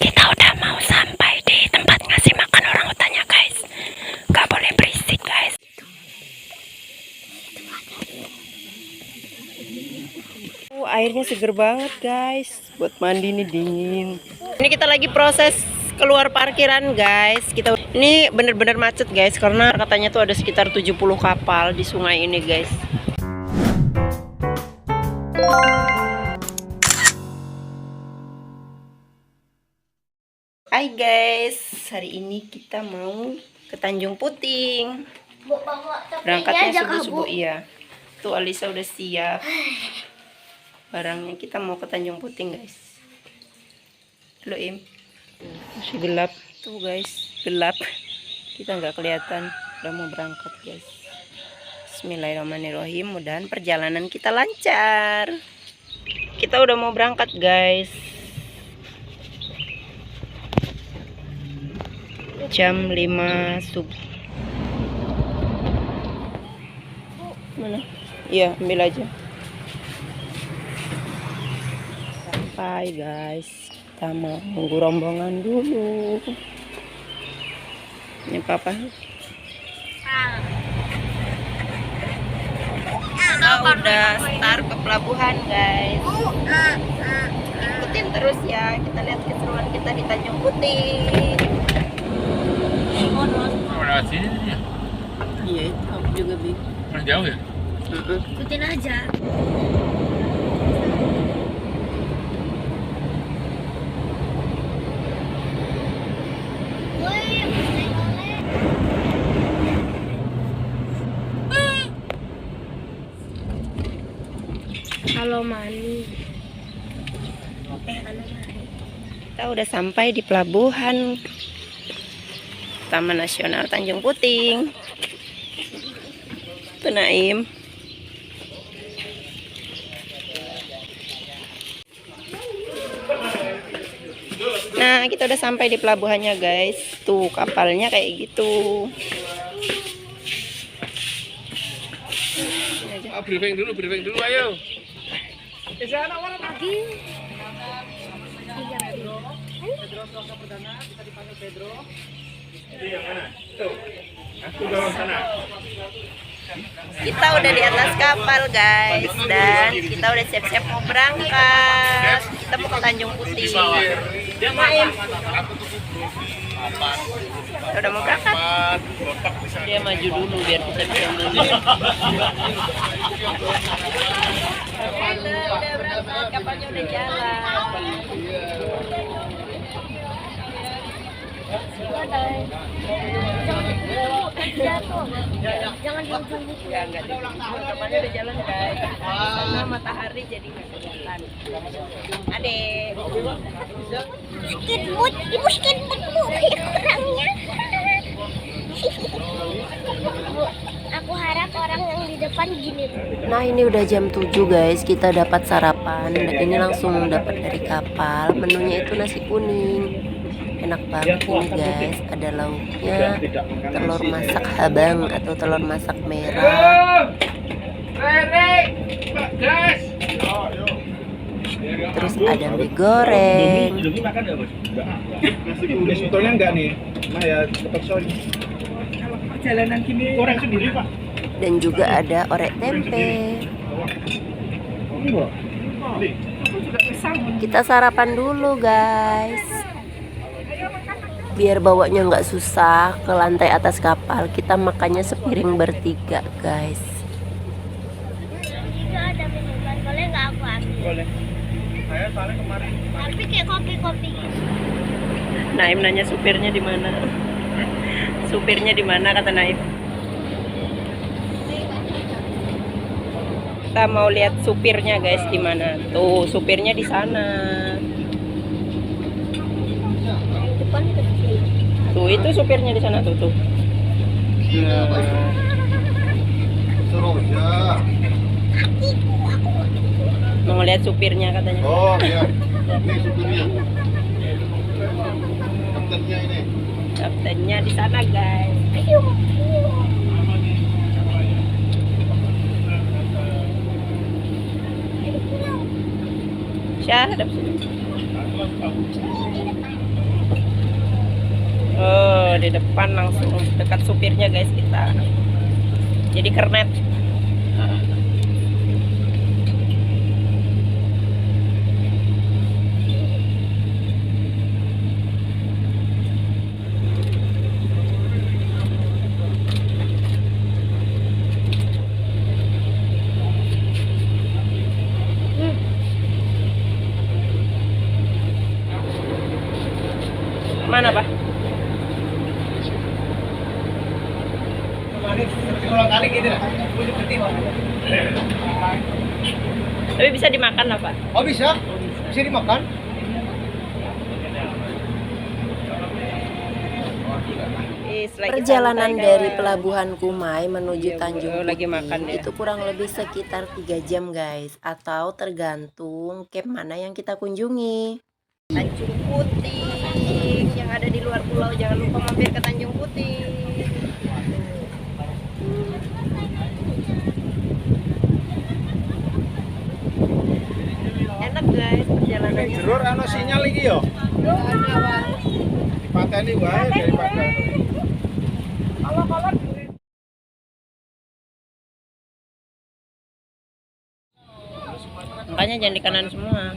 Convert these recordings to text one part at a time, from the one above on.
Kita udah mau sampai di tempat ngasih makan orang hutannya guys. Gak boleh berisik guys. Airnya seger banget guys. Buat mandi nih dingin. Ini kita lagi proses keluar parkiran guys. Ini bener-bener macet guys, karena katanya tuh ada sekitar 70 kapal di sungai ini guys. Hai guys, hari ini kita mau ke Tanjung Puting. Berangkatnya subuh-subuh, iya. Tuh Alisa udah siap. Barangnya kita mau ke Tanjung Puting guys. Halo Im. Masih gelap tuh guys, gelap. Kita nggak kelihatan. Udah mau berangkat guys. Bismillahirrahmanirrahim. Mudahan perjalanan kita lancar. Kita udah mau berangkat guys. Jam 5 subuh. Mana? Iya, ambil aja. Sampai guys. Kita mau nunggu rombongan dulu. Ini papa. Kita udah start ke pelabuhan guys. Ikutin terus ya. Kita lihat keseruan kita di Tanjung Puting. Lewat sini ya? Iya, itu aku juga bingung. Mana jauh ya? Ikutin aja. Halo Mani. Kita udah sampai di pelabuhan Taman Nasional Tanjung Puting. Tuh Naim. Nah, kita udah sampai di pelabuhannya guys. Tuh kapalnya kayak gitu. Briefing dulu ayo. Lagi. Kita udah di atas kapal guys, dan kita udah siap-siap mau berangkat. Kita mau ke Tanjung Puting. Kita udah mau berangkat. Dia maju dulu biar kita bisa mundur. Udah berangkat, kapalnya udah jalan. Jangan di ujung itu. Ya, enggak di ujung. Kapalnya udah jalan guys. Karena matahari jadi nggak kelihatan. Adek. Skateboard, ibu skateboard bu, orangnya. Aku harap orang yang di depan gini. Nah ini udah jam 7 guys, kita dapat sarapan dan ini langsung dapat dari kapal. Menunya itu nasi kuning. Enak banget ini guys, ada lauknya telur masak habang atau telur masak merah, terus ada mie goreng, sebetulnya enggak nih, nah ya tetap soal perjalanan gini goreng sendiri pak, dan juga ada orek tempe. Kita sarapan dulu guys, biar bawanya nggak susah ke lantai atas kapal. Kita makannya sepiring bertiga guys. Itu ada minuman, boleh nggak aku ambil? boleh. Saya soalnya kemarin Tapi kayak kopi-kopi gitu. Naim nanya supirnya di mana. Supirnya di mana kata Naim. Kita mau lihat supirnya guys di mana. Tuh supirnya di sana. Tuh itu supirnya di sana tuh. suruh ya. Mau lihat supirnya katanya. Oh iya, ini supirnya. Kaptennya ini. Kaptennya di sana guys. Siya, oh, di depan langsung dekat supirnya guys kita. Jadi kernet. Mana, Pak? Kali gitu lah. Tapi bisa dimakan lah, Pak. Oh bisa? Bisa dimakan? Perjalanan dari Pelabuhan Kumai menuju Tanjung lagi Puting makan ya. itu kurang lebih sekitar 3 jam guys, atau tergantung camp mana yang kita kunjungi. Tanjung Puting yang ada di luar pulau, jangan lupa mampir ke Tanjung Puting. Enak guys perjalanannya. Jerur ano sinyal iki yo. Dipateni wae daripada. Makanya jangan di kanan semua.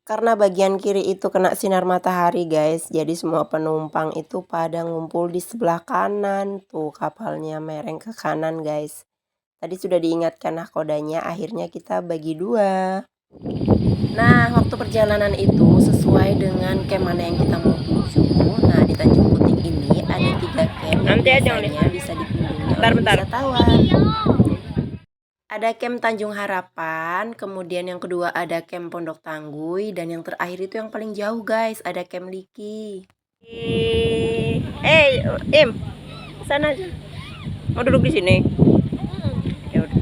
Karena bagian kiri itu kena sinar matahari guys, jadi semua penumpang itu pada ngumpul di sebelah kanan. Tuh kapalnya mereng ke kanan guys. Tadi sudah diingatkan nahkodanya, akhirnya kita bagi dua. Nah, waktu perjalanan itu sesuai dengan camp mana yang kita mau tuju. Nah, di Tanjung Puting ini ada 3 camp yang biasanya bisa dikunjungi oleh wisatawan. Ada camp Tanjung Harapan, kemudian yang kedua ada camp Pondok Tangguy, dan yang terakhir itu yang paling jauh guys, ada camp Liki. Im, sana aja. Mau duduk di sini? Ya udah.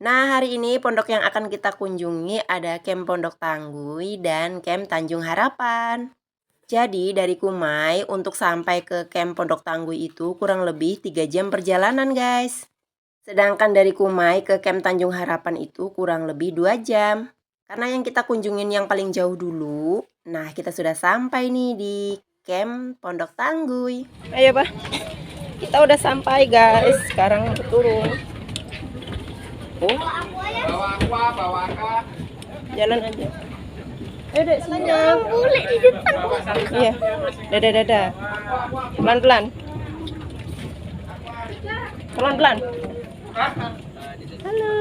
Nah, hari ini pondok yang akan kita kunjungi ada camp Pondok Tangguy dan camp Tanjung Harapan. Jadi dari Kumai untuk sampai ke camp Pondok Tangguy itu kurang lebih 3 jam perjalanan guys. Sedangkan dari Kumai ke camp Tanjung Harapan itu kurang lebih 2 jam. Karena yang kita kunjungin yang paling jauh dulu. Nah, kita sudah sampai nih di camp Pondok Tangguy. Ayo Pak, kita udah sampai guys. Sekarang turun. Oh. Bawa aku. Jalan aja. Ayo dek, sini. Boleh di depan. Iya. Dadah. Pelan-pelan. Pelan-pelan. Halo.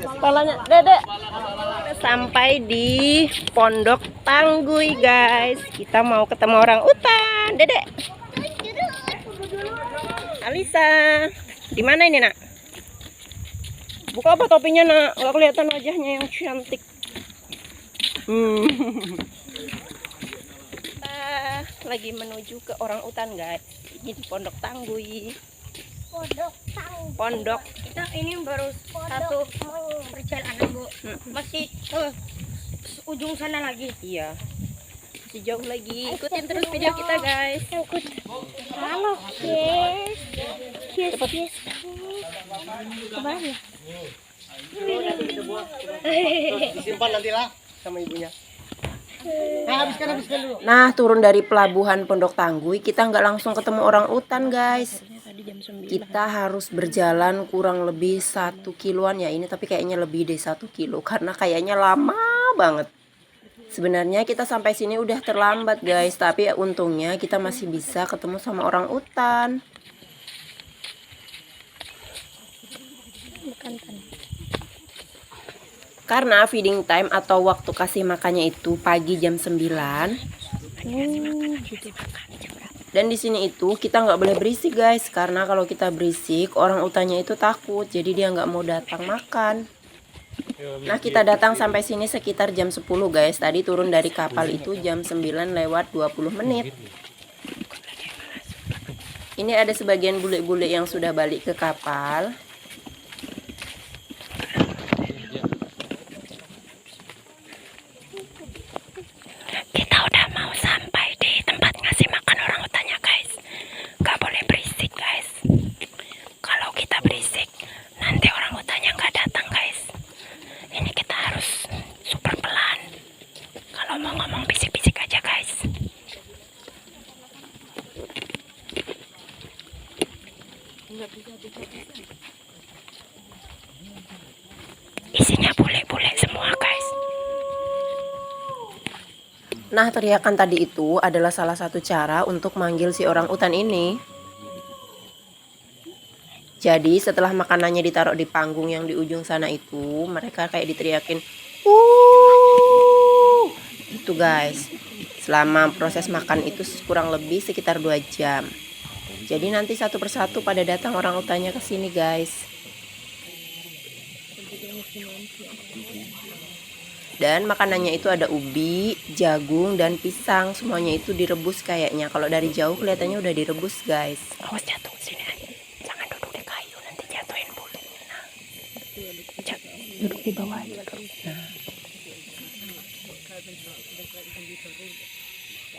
Kepalanya Dedek. Sampai di Pondok Tangguy guys. Kita mau ketemu orang utan. Dedek. Alisa, di mana ini nak? Buka apa topinya nak? Nggak kelihatan wajahnya yang cantik. Kita lagi menuju ke orang utan guys. Ini di Pondok Tangguy. Pondok. Kita ini baru satu perjalanan bu. Masih ujung sana lagi. Iya. Masih jauh lagi. Ikutin terus video kita guys. Halo guys. Yes. Kemana ya? Disimpan nanti lah sama ibunya. Habiskan dulu. Nah, turun dari pelabuhan Pondok Tangguy, kita nggak langsung ketemu orang utan guys. Kita harus berjalan kurang lebih 1 kiloan ya ini, tapi kayaknya lebih dari 1 kilo karena kayaknya lama banget. Sebenarnya kita sampai sini udah terlambat guys, tapi untungnya kita masih bisa ketemu sama orang utan. Karena feeding time atau waktu kasih makannya itu pagi jam 9. Dan di sini itu kita nggak boleh berisik guys, karena kalau kita berisik orang utannya itu takut, jadi dia nggak mau datang makan. Nah, kita datang sampai sini sekitar jam 10 guys. Tadi turun dari kapal itu jam 9:20 menit. Ini ada sebagian bule-bule yang sudah balik ke kapal. Isinya bule-bule semua guys. Nah, teriakan tadi itu adalah salah satu cara untuk manggil si orang utan ini. Jadi setelah makanannya ditaruh di panggung yang di ujung sana itu, mereka kayak diteriakin itu guys. Selama proses makan itu kurang lebih sekitar 2 jam. Jadi nanti satu persatu pada datang orang utannya ke sini guys. Dan makanannya itu ada ubi, jagung, dan pisang. Semuanya itu direbus kayaknya. Kalau dari jauh kelihatannya udah direbus guys. Awas jatuh sini aja. Jangan duduk di kayu, nanti jatuhin bulu. Nah, duduk di bawah aja. Nah.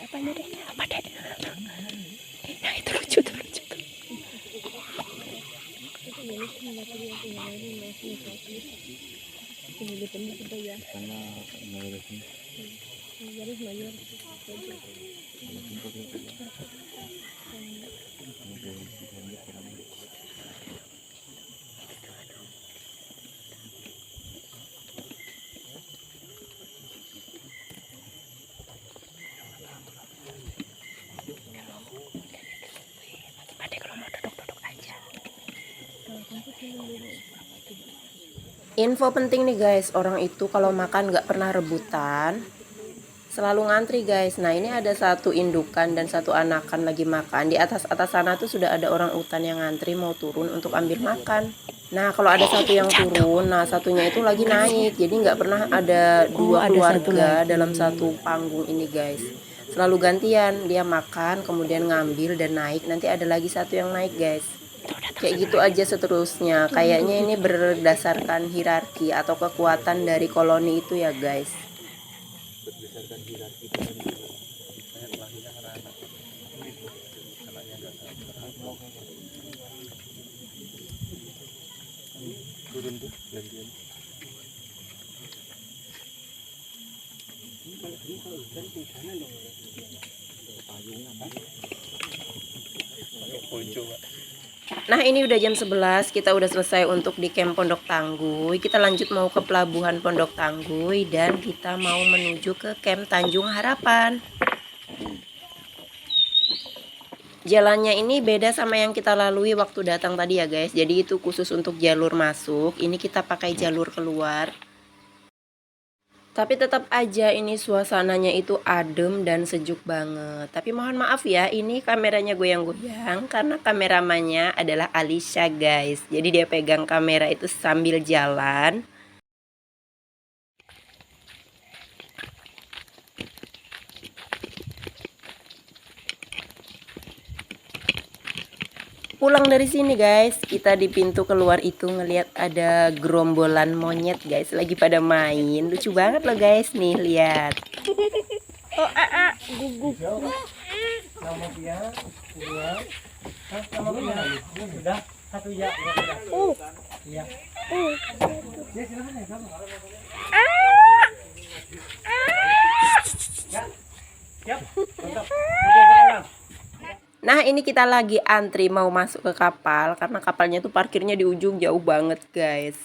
Apa deh? Apa deh? Nah itu lucu tuh, lucu tuh. Info penting nih guys, orang itu kalau makan nggak pernah rebutan, selalu ngantri guys. Nah ini ada satu indukan dan satu anakan lagi makan. Di atas sana tuh sudah ada orang utan yang ngantri mau turun untuk ambil makan. Nah kalau ada satu yang turun, nah satunya itu lagi naik. Jadi nggak pernah ada dua keluarga dalam satu panggung ini guys. Selalu gantian, dia makan kemudian ngambil dan naik. Nanti ada lagi satu yang naik guys. Kayak gitu aja seterusnya. Kayaknya ini berdasarkan hierarki atau kekuatan dari koloni itu ya guys. Nah ini udah jam 11, kita udah selesai untuk di camp Pondok Tangguh. Kita lanjut mau ke pelabuhan Pondok Tangguh dan kita mau menuju ke camp Tanjung Harapan. Jalannya ini beda sama yang kita lalui waktu datang tadi ya guys. Jadi itu khusus untuk jalur masuk, ini kita pakai jalur keluar. Tapi tetap aja ini suasananya itu adem dan sejuk banget. Tapi mohon maaf ya, ini kameranya goyang-goyang karena kameramannya adalah Alisha guys. Jadi dia pegang kamera itu sambil jalan. Pulang dari sini guys, kita di pintu keluar itu ngelihat ada gerombolan monyet guys, lagi pada main. Lucu banget loh guys, nih lihat. Oh, gugup. Nama dia, nama dia, sudah satu ya. Iya. Ya silakan ya kamu. Ya. Siap. Untuk Nah ini kita lagi antri mau masuk ke kapal karena kapalnya tuh parkirnya di ujung jauh banget guys.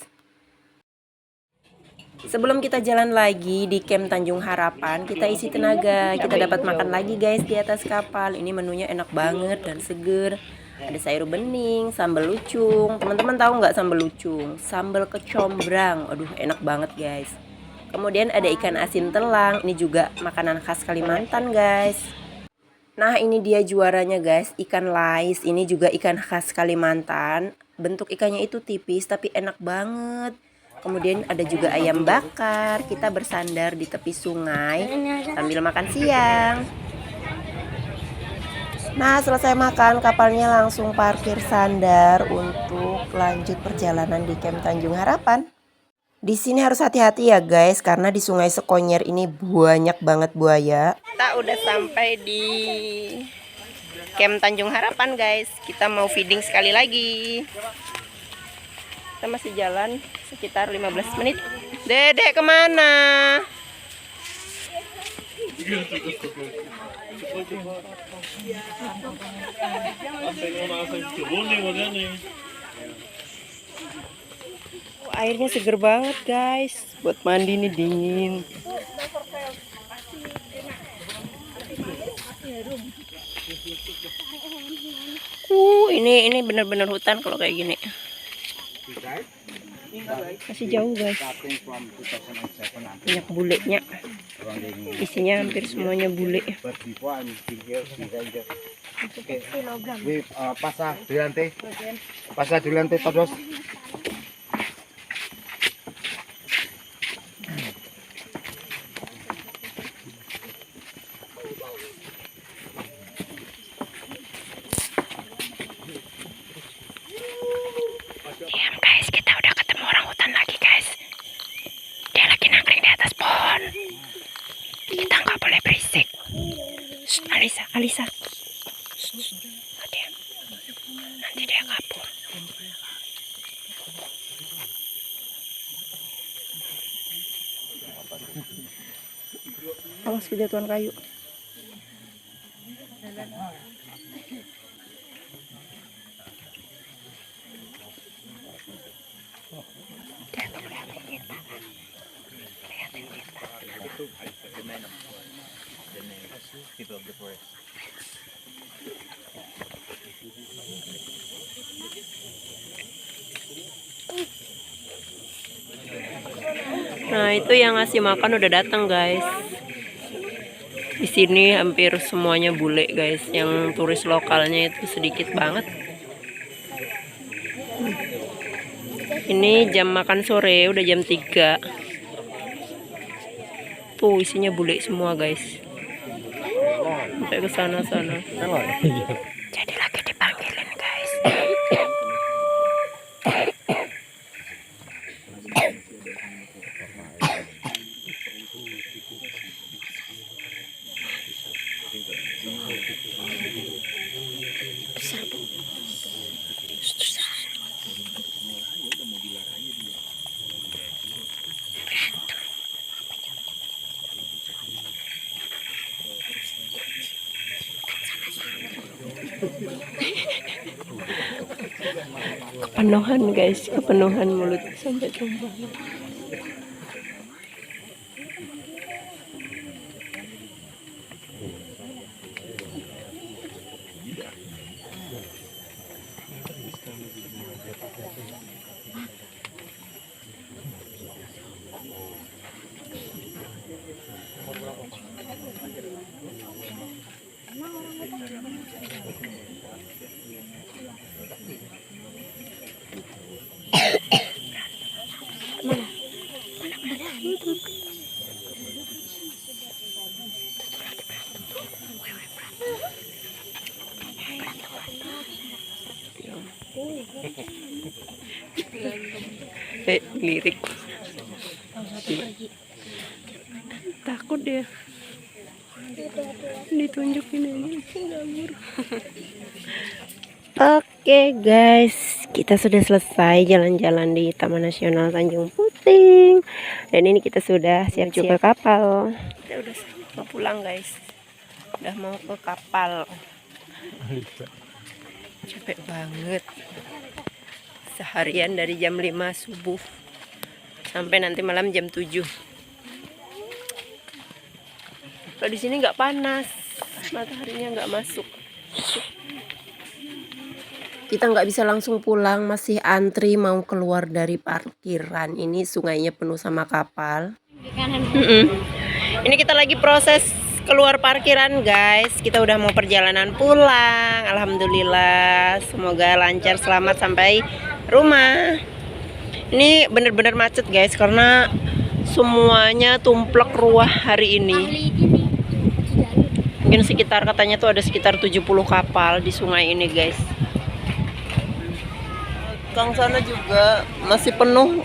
Sebelum kita jalan lagi di camp Tanjung Harapan, kita isi tenaga. Kita dapat makan lagi guys di atas kapal. Ini menunya enak banget dan seger. Ada sayur bening, sambal lucung. Teman-teman tahu nggak sambal lucung? Sambal kecombrang. Aduh enak banget guys. Kemudian ada ikan asin telang. Ini juga makanan khas Kalimantan guys. Nah ini dia juaranya guys, ikan lais. Ini juga ikan khas Kalimantan. Bentuk ikannya itu tipis tapi enak banget. Kemudian ada juga ayam bakar. Kita bersandar di tepi sungai sambil makan siang. Nah selesai makan, kapalnya langsung parkir sandar untuk lanjut perjalanan di camp Tanjung Harapan. Di sini harus hati-hati ya guys, karena di Sungai Sekonyer ini banyak banget buaya. Kita udah sampai di camp Tanjung Harapan guys. Kita mau feeding sekali lagi. Kita masih jalan sekitar 15 menit. Dedek kemana? Airnya seger banget guys. Buat mandi nih dingin. Ini benar-benar hutan kalau kayak gini. Masih jauh guys. Banyak bulenya. Isinya hampir semuanya bule. Pasa delante todos. Diam guys, kita udah ketemu orang hutan lagi guys. Dia lagi nangkring di atas pohon. Kita nggak boleh berisik. Shh, Alisa. Shh, diam. Nanti dia kabur. Awas kejatuhan kayu. Nah, itu yang ngasih makan udah datang, guys. Di sini hampir semuanya bule, guys. Yang turis lokalnya itu sedikit banget. Ini jam makan sore, udah jam 3. Tuh, isinya bule semua, guys. Sampai ke sana-sana. Jadi lagi dipanggilin, guys. Kepenuhan guys, kepenuhan mulut sampai tumpah. Lirik. Takut dia. Ditunjukin aja. Oke guys, kita sudah selesai jalan-jalan di Taman Nasional Tanjung Puting. Dan ini kita sudah siap-siap ke kapal. Kita udah mau pulang guys. Udah mau ke kapal. Capek banget. Seharian dari jam 5 subuh sampai nanti malam jam 7. Kalau di sini nggak panas, mataharinya nggak masuk. Kita nggak bisa langsung pulang, masih antri mau keluar dari parkiran. Ini sungainya penuh sama kapal. Ini kita lagi proses keluar parkiran guys. Kita udah mau perjalanan pulang. Alhamdulillah, semoga lancar selamat sampai rumah. Ini bener-bener macet guys karena semuanya tumplek ruah hari ini. Mungkin sekitar, katanya tuh ada sekitar 70 kapal di sungai ini guys. Kang sana juga masih penuh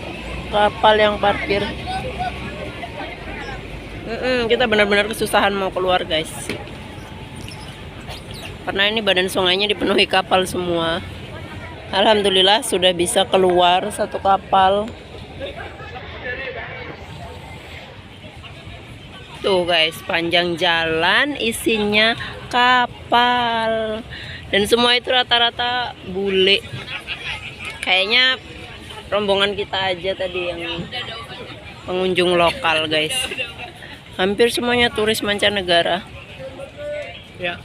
kapal yang parkir. Kita benar-benar kesusahan mau keluar guys. Karena ini badan sungainya dipenuhi kapal semua. Alhamdulillah sudah bisa keluar satu kapal. Tuh guys, panjang jalan isinya kapal. Dan semua itu rata-rata bule. Kayaknya rombongan kita aja tadi yang pengunjung lokal, guys. Hampir semuanya turis mancanegara. Ya.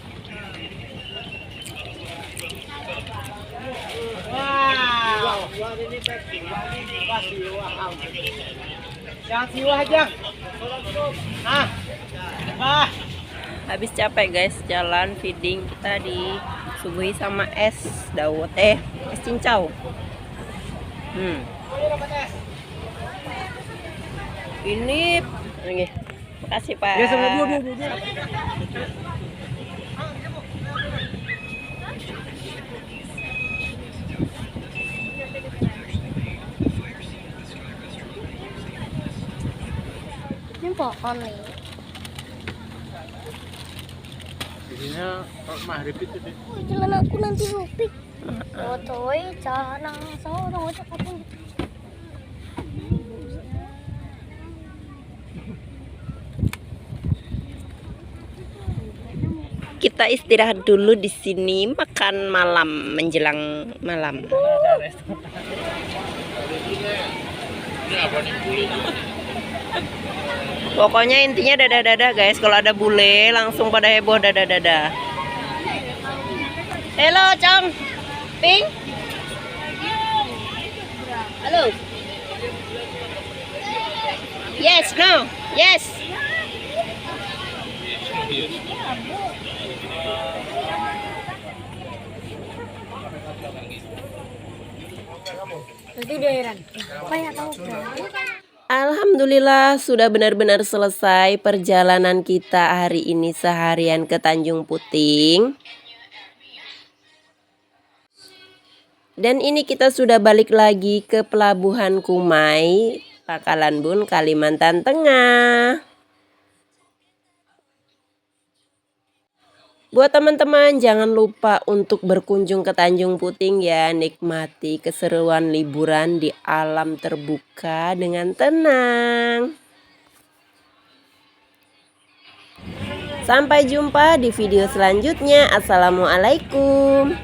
Jangan siwah aja. Habis capek, guys, jalan feeding, kita disuguhi sama es dawet, es cincau. Ini, oke. Makasih, Pak. Ya, sama dua. Ini pohon nih. Jadinya maghrib itu deh. Jalan aku nanti rupik. Otoi canang sorong ojek aku. Kita istirahat dulu di sini, makan malam menjelang malam. Ini apa nih kulit? Pokoknya intinya dadah-dadah, guys. Kalau ada bule langsung pada heboh dadah-dadah. Halo, Cong. Ping. Halo. Yes, no. Yes. Nanti dia heran. Apa ya tahu? Alhamdulillah sudah benar-benar selesai perjalanan kita hari ini seharian ke Tanjung Puting. Dan ini kita sudah balik lagi ke Pelabuhan Kumai, Pakalanbun, Kalimantan Tengah. Buat teman-teman jangan lupa untuk berkunjung ke Tanjung Puting ya, nikmati keseruan liburan di alam terbuka dengan tenang. Sampai jumpa di video selanjutnya. Assalamualaikum.